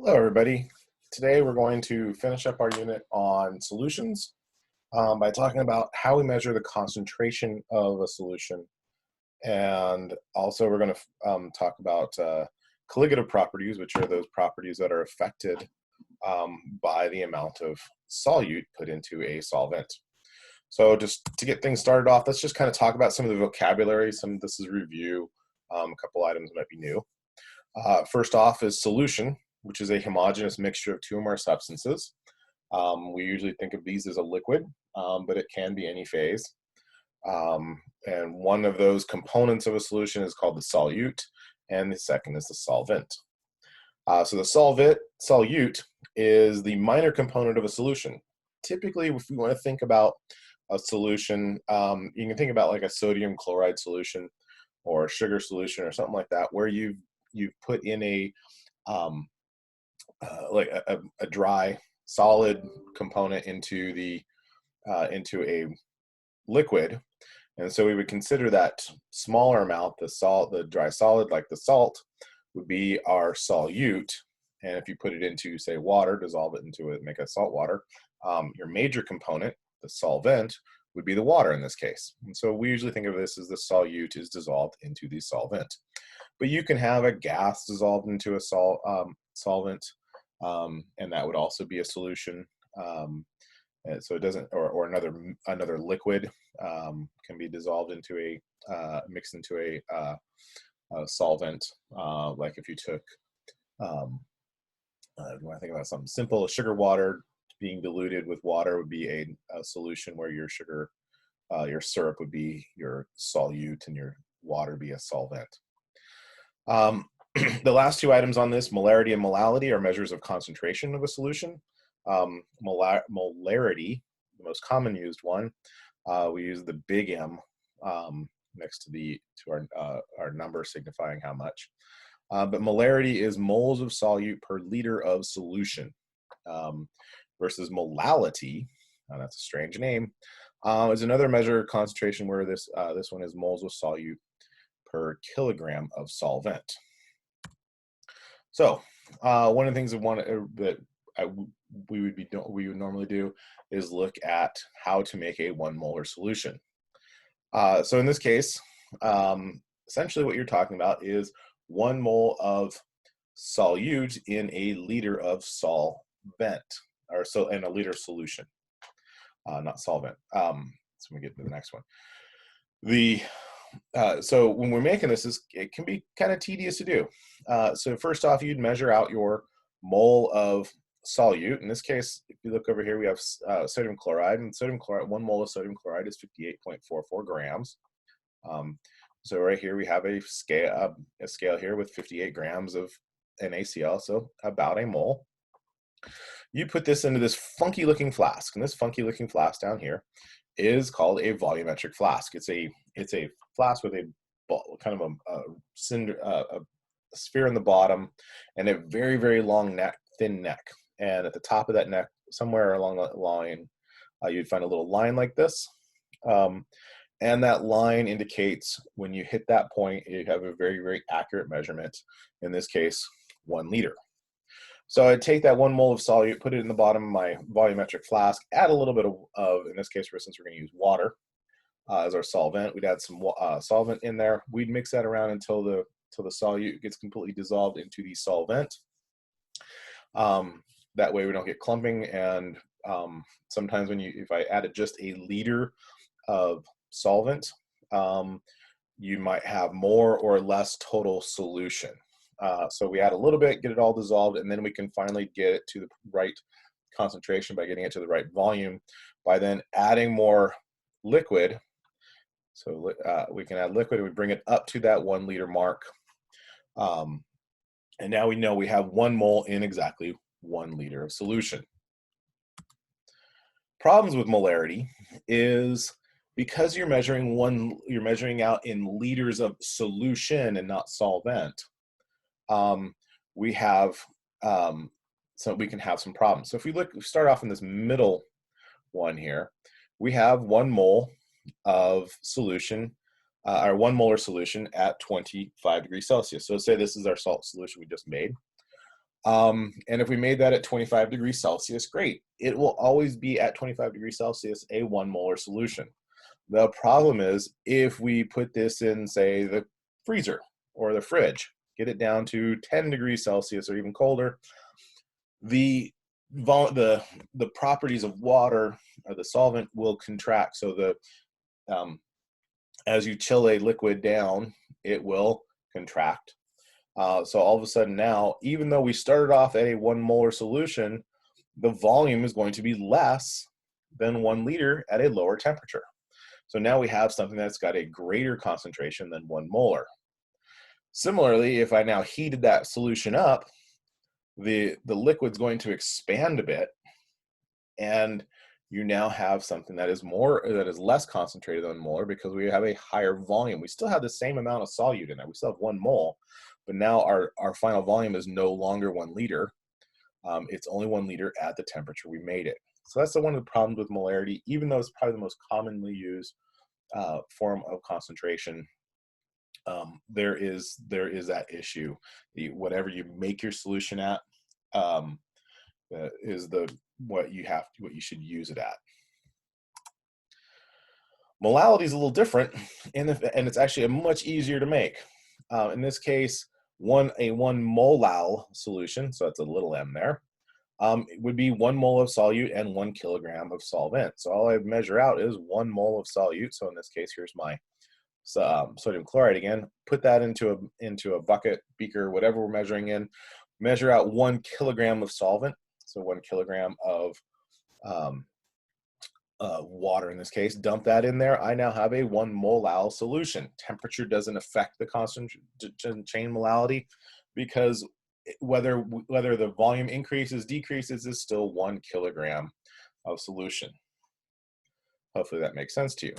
Hello, everybody. Today we're going to finish up our unit on solutions by talking about how we measure the concentration of a solution. And also we're going to talk about colligative properties, which are those properties that are affected by the amount of solute put into a solvent. So just to get things started off, let's just kind of talk about some of the vocabulary. Some of this is review. A couple items might be new. First off is solution, which is a homogeneous mixture of two or more substances. We usually think of these as a liquid, but it can be any phase. And one of those components of a solution is called the solute, and the second is the solvent. So the solute is the minor component of a solution. Typically, if you want to think about a solution, you can think about like a sodium chloride solution or a sugar solution or something like that, where you've put in a dry solid component into a liquid, and so we would consider that smaller amount, the dry solid, like the salt, would be our solute. And if you put it into, say, water, dissolve it into it, make a salt water, your major component, the solvent, would be the water in this case. And so we usually think of this as the solute is dissolved into the solvent. But you can have a gas dissolved into a solvent, and that would also be a solution. And so it doesn't, or another liquid can be dissolved into mixed into a solvent. Like if you took, if you want to think about something simple, sugar water being diluted with water would be a solution where your sugar, your syrup would be your solute and your water be a solvent. The last two items on this, molarity and molality, are measures of concentration of a solution. Molarity, the most common used one, we use the big M next to our number signifying how much. But molarity is moles of solute per liter of solution, versus molality, that's a strange name, is another measure of concentration where this one is moles of solute per kilogram of solvent. So one of the things we would normally do is look at how to make a 1 molar solution. So in this case, essentially what you're talking about is 1 mole of solute in a liter of solvent, in a liter solution, not solvent. So we get to the next one. So when we're making this, it can be kind of tedious to do. So first off, you'd measure out your mole of solute. In this case, if you look over here, we have sodium chloride, and 1 mole of sodium chloride is 58.44 grams. So right here we have a scale here with 58 grams of NaCl, so about a mole. You put this into this funky looking flask, and this funky looking flask down here is called a volumetric flask. It's a flask with a kind of a cinder, a sphere in the bottom, and a very, very long neck, thin neck. And at the top of that neck, somewhere along that line, you'd find a little line like this. And that line indicates when you hit that point, you have a very, very accurate measurement, in this case, 1 liter. So I'd take that 1 mole of solute, put it in the bottom of my volumetric flask, add a little bit of in this case, since we're going to use water as our solvent, we'd add some solvent in there. We'd mix that around until the solute gets completely dissolved into the solvent. That way we don't get clumping, and sometimes if I added just a liter of solvent, you might have more or less total solution. So we add a little bit, get it all dissolved, and then we can finally get it to the right concentration by getting it to the right volume by then adding more liquid. So we can add liquid and we bring it up to that 1 liter mark. And now we know we have 1 mole in exactly 1 liter of solution. Problems with molarity is because you're measuring out in liters of solution and not solvent. We can have some problems. So if we start off in this middle one here, we have 1 mole of solution, or 1 molar solution at 25 degrees Celsius. So say this is our salt solution we just made. And if we made that at 25 degrees Celsius, great. It will always be at 25 degrees Celsius a 1 molar solution. The problem is if we put this in, say, the freezer or the fridge, get it down to 10 degrees Celsius or even colder, the properties of water or the solvent will contract. So as you chill a liquid down, it will contract. So all of a sudden now, even though we started off at a 1 molar solution, the volume is going to be less than 1 liter at a lower temperature. So now we have something that's got a greater concentration than 1 molar. Similarly, if I now heated that solution up, the liquid's going to expand a bit, and you now have something that is less concentrated than molar because we have a higher volume. We still have the same amount of solute in there. We still have 1 mole, but now our final volume is no longer 1 liter. It's only 1 liter at the temperature we made it. So that's one of the problems with molarity, even though it's probably the most commonly used form of concentration. There is that issue. Whatever you make your solution at is what you should use it at. Molality is a little different, and it's actually much easier to make. In this case, a 1 molal solution, so that's a little m there, it would be 1 mole of solute and 1 kilogram of solvent. So all I measure out is 1 mole of solute. So in this case, here's my sodium chloride again. Put that into a bucket, beaker, whatever we're measuring in. Measure out 1 kilogram of solvent. So 1 kilogram of water in this case. Dump that in there. I now have a 1 molal solution. Temperature doesn't affect the concentration chain molality because whether the volume increases, decreases, is still 1 kilogram of solution. Hopefully that makes sense to you.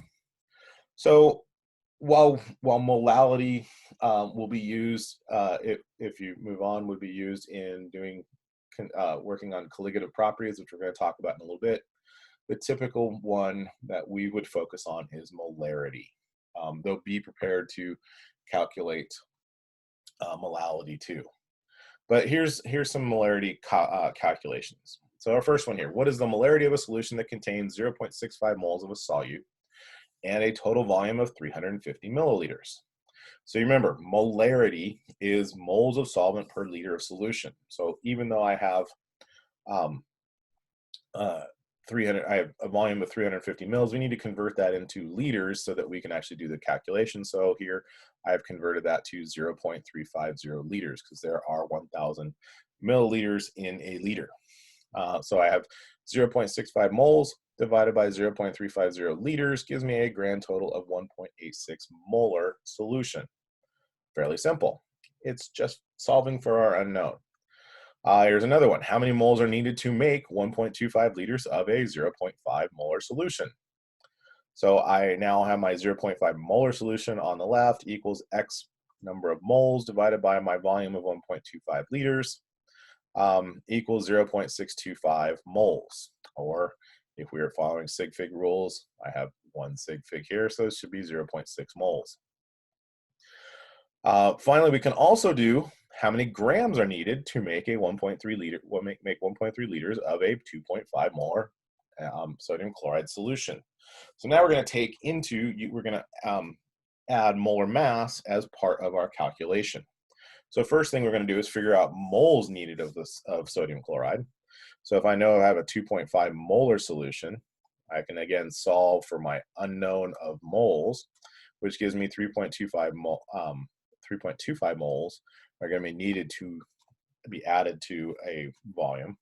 So while molality will be used, if you move on, would be used in working on colligative properties, which we're going to talk about in a little bit. The typical one that we would focus on is molarity. They'll be prepared to calculate molality too. But here's some molarity calculations. So our first one here, what is the molarity of a solution that contains 0.65 moles of a solute and a total volume of 350 milliliters? So you remember, molarity is moles of solvent per liter of solution. So even though I have I have a volume of 350 mils, we need to convert that into liters so that we can actually do the calculation. So here I have converted that to 0.350 liters because there are 1,000 milliliters in a liter. So I have 0.65 moles divided by 0.350 liters gives me a grand total of 1.86 molar solution. Fairly simple. It's just solving for our unknown. Here's another one. How many moles are needed to make 1.25 liters of a 0.5 molar solution? So I now have my 0.5 molar solution on the left equals X number of moles divided by my volume of 1.25 liters equals 0.625 moles. Or if we are following sig fig rules, I have 1 sig fig here, so it should be 0.6 moles. Finally, we can also do how many grams are needed to make a 1.3 liters of a 2.5 molar sodium chloride solution. So now we're going to add molar mass as part of our calculation. So first thing we're going to do is figure out moles needed of sodium chloride. So if I know I have a 2.5 molar solution, I can again solve for my unknown of moles, which gives me 3.25 moles are going to be needed to be added to a volume.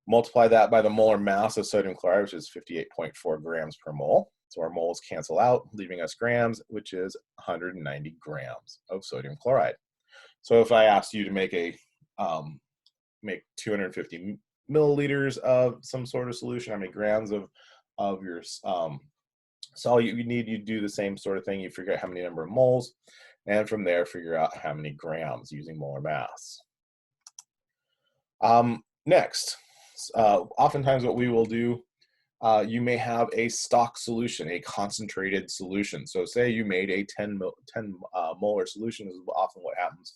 Multiply that by the molar mass of sodium chloride, which is 58.4 grams per mole. So our moles cancel out, leaving us grams, which is 190 grams of sodium chloride. So if I asked you to make 250 milliliters of some sort of solution, how many grams of your solute you need, you do the same sort of thing. You figure out how many number of moles, and from there figure out how many grams using molar mass. Next, oftentimes what we will do, you may have a stock solution, a concentrated solution. So say you made a 10 molar solution. This is often what happens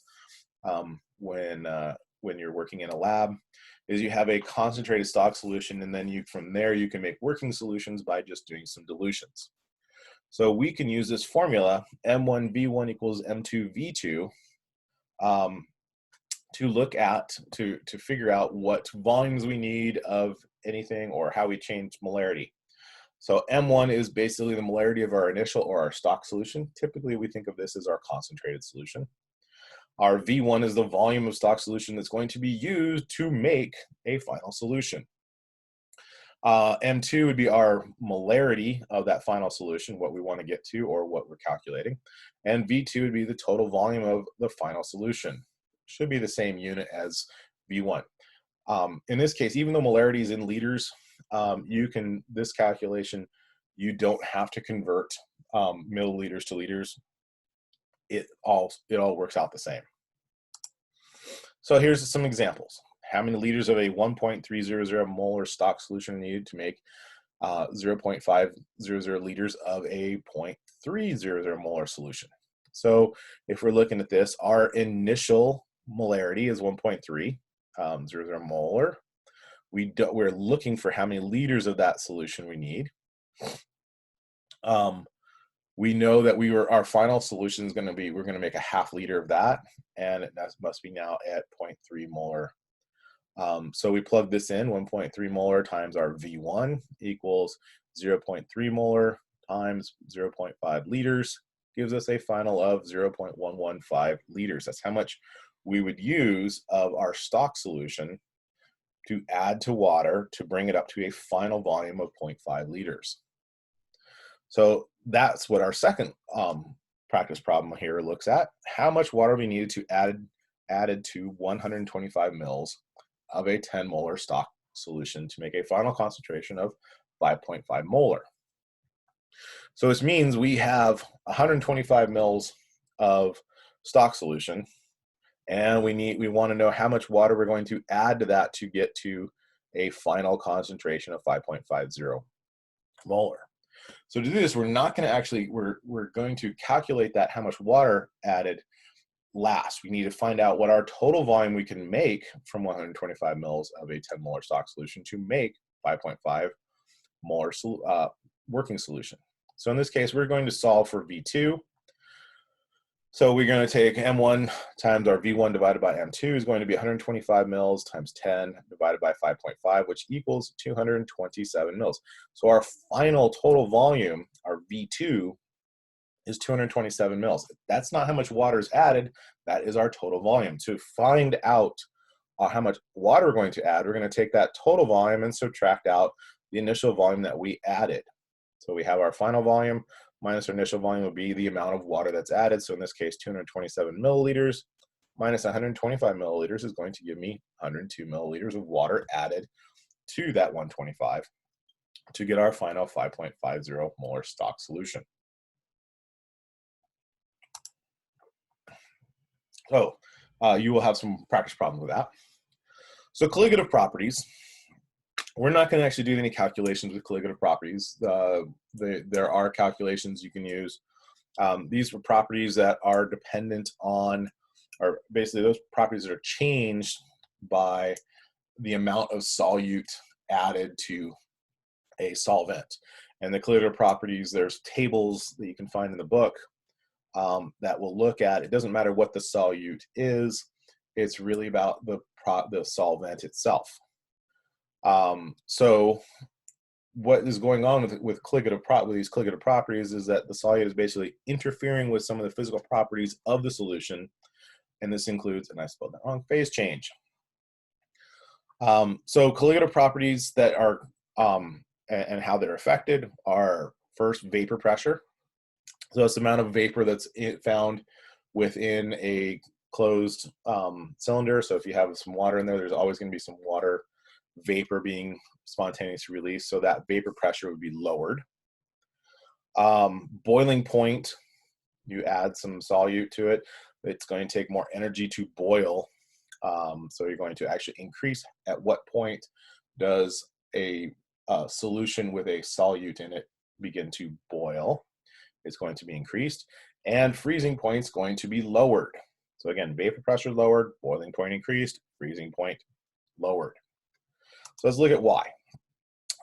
when when you're working in a lab is you have a concentrated stock solution, and then from there you can make working solutions by just doing some dilutions. So we can use this formula, M1V1 equals M2V2, to look at, to figure out what volumes we need of anything or how we change molarity. So M1 is basically the molarity of our initial or our stock solution. Typically we think of this as our concentrated solution. Our V1 is the volume of stock solution that's going to be used to make a final solution. M2 would be our molarity of that final solution, what we want to get to or what we're calculating. And V2 would be the total volume of the final solution. Should be the same unit as V1. In this case, even though molarity is in liters, this calculation, you don't have to convert milliliters to liters. It all works out the same. So here's some examples. How many liters of a 1.300 molar stock solution needed to make 0.500 liters of a 0.300 molar solution? So if we're looking at this, our initial molarity is 1.300 molar. We're looking for how many liters of that solution we need. We know that our final solution is going to be, we're going to make a half liter of that, and that must be now at 0.3 molar. So we plug this in, 1.3 molar times our V1 equals 0.3 molar times 0.5 liters, gives us a final of 0.115 liters. That's how much we would use of our stock solution to add to water to bring it up to a final volume of 0.5 liters. So that's what our second practice problem here looks at. How much water we needed to added to 125 mils of a 10 molar stock solution to make a final concentration of 5.5 molar. So this means we have 125 mils of stock solution, and we want to know how much water we're going to add to that to get to a final concentration of 5.50 molar. So to do this, we're not going to actually, we're going to calculate that how much water added last. We need to find out what our total volume we can make from 125 mils of a 10 molar stock solution to make 5.5 molar working solution. So in this case, we're going to solve for V2. So we're going to take M1 times our V1 divided by M2 is going to be 125 mils times 10 divided by 5.5, which equals 227 mils. So our final total volume, our V2, is 227 mils. That's not how much water is added. That is our total volume. To find out how much water we're going to add, we're going to take that total volume and subtract out the initial volume that we added. So we have our final volume minus our initial volume would be the amount of water that's added. So in this case, 227 milliliters minus 125 milliliters is going to give me 102 milliliters of water added to that 125 to get our final 5.50 molar stock solution. So you will have some practice problems with that. So colligative properties. We're not going to actually do any calculations with colligative properties. There are calculations you can use. These are properties that are dependent on, or basically those properties that are changed by the amount of solute added to a solvent. And the colligative properties, there's tables that you can find in the book that will look at, it doesn't matter what the solute is, it's really about the solvent itself. So what is going on with these colligative properties is that the solute is basically interfering with some of the physical properties of the solution, and this includes, and I spelled that wrong, phase change. So colligative properties that are, and how they're affected are first vapor pressure. So it's the amount of vapor that's found within a closed cylinder. So if you have some water in there, there's always going to be some water vapor being spontaneously released, so that vapor pressure would be lowered. Boiling point, you add some solute to it, it's going to take more energy to boil, so you're going to actually increase at what point does a solution with a solute in it begin to boil. It's going to be increased, and freezing point is going to be lowered. So again, vapor pressure lowered, boiling point increased, freezing point lowered. So let's look at why.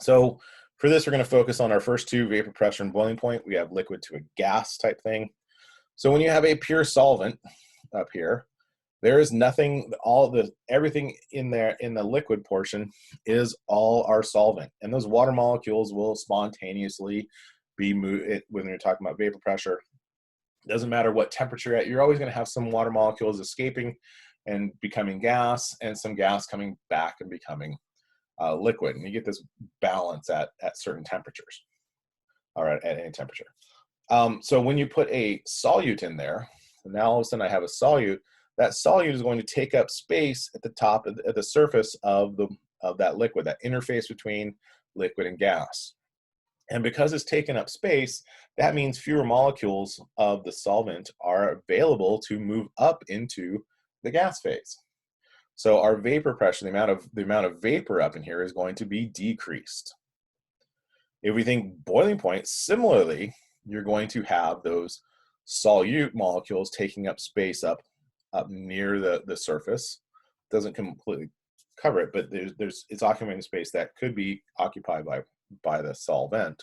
So for this, we're going to focus on our first two, vapor pressure and boiling point. We have liquid to a gas type thing. So when you have a pure solvent up here, there is nothing, everything in there in the liquid portion is all our solvent. And those water molecules will spontaneously be moved when you're talking about vapor pressure. It doesn't matter what temperature you're at, you're always going to have some water molecules escaping and becoming gas, and some gas coming back and becoming liquid. And you get this balance at certain temperatures, or at any temperature. So when you put a solute in there, now all of a sudden I have a solute. That solute is going to take up space at the top, at the surface of that liquid, that interface between liquid and gas. And because it's taken up space, that means fewer molecules of the solvent are available to move up into the gas phase. So our vapor pressure, the amount of vapor up in here, is going to be decreased. If we think boiling point, similarly, you're going to have those solute molecules taking up space up near the surface. Doesn't completely cover it, but it's occupying space that could be occupied by the solvent.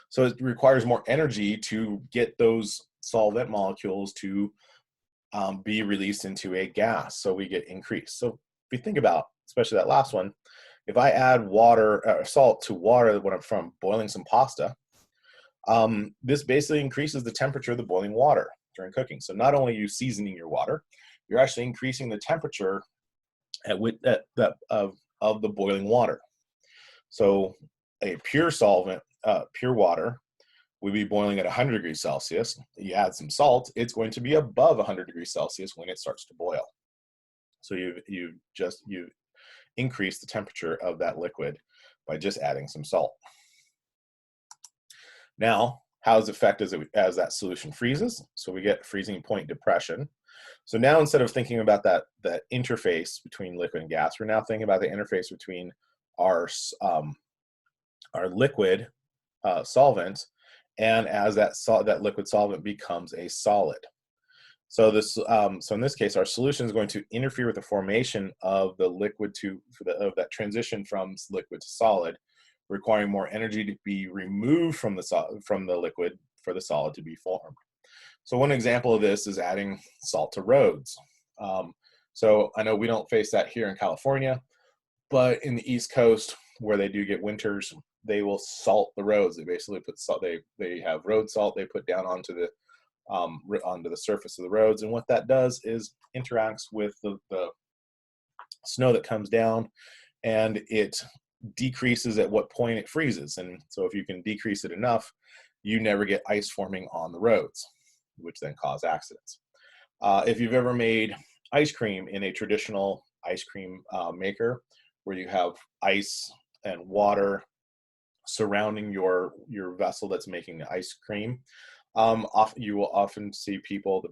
So it requires more energy to get those solvent molecules to be released into a gas, so we get increased. So if you think about, especially that last one, if I add salt to water when I'm from boiling some pasta, this basically increases the temperature of the boiling water during cooking. So not only are you seasoning your water, you're actually increasing the temperature of the boiling water. So a pure solvent, pure water, would be boiling at 100 degrees Celsius. You add some salt, it's going to be above 100 degrees Celsius when it starts to boil. So you increase the temperature of that liquid by just adding some salt. Now, how does it affect as that solution freezes? So we get freezing point depression. So now, instead of thinking about that interface between liquid and gas, we're now thinking about the interface between our liquid solvent, and as that liquid solvent becomes a solid. So in this case, our solution is going to interfere with the formation of the liquid of that transition from liquid to solid, requiring more energy to be removed from the liquid for the solid to be formed. So one example of this is adding salt to roads. So I know we don't face that here in California, but in the East Coast, where they do get winters, they will salt the roads. They basically put salt. They have road salt they put down onto the surface of the roads, and what that does is interacts with the snow that comes down, and it decreases at what point it freezes. And so if you can decrease it enough, you never get ice forming on the roads, which then cause accidents. If you've ever made ice cream in a traditional ice cream maker, where you have ice and water surrounding your vessel that's making the ice cream, you will often see people, the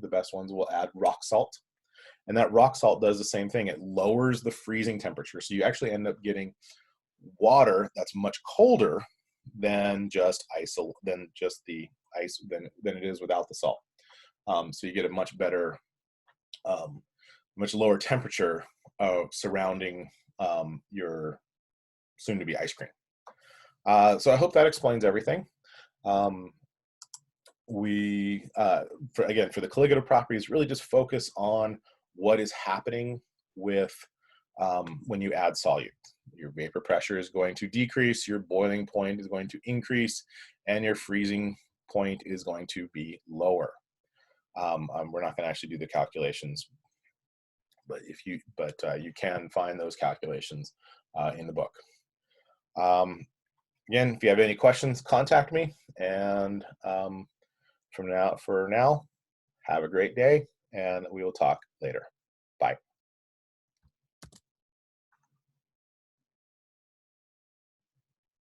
best ones will add rock salt. And that rock salt does the same thing. It lowers the freezing temperature. So you actually end up getting water that's much colder than just the ice than it is without the salt. So you get a much better, much lower temperature surrounding your soon-to-be ice cream. So I hope that explains everything. For the colligative properties, really just focus on what is happening with when you add solute. Your vapor pressure is going to decrease, your boiling point is going to increase, and your freezing point is going to be lower. We're not going to actually do the calculations, but you can find those calculations in the book. Again, if you have any questions, contact me. And for now, have a great day, and we will talk later. Bye.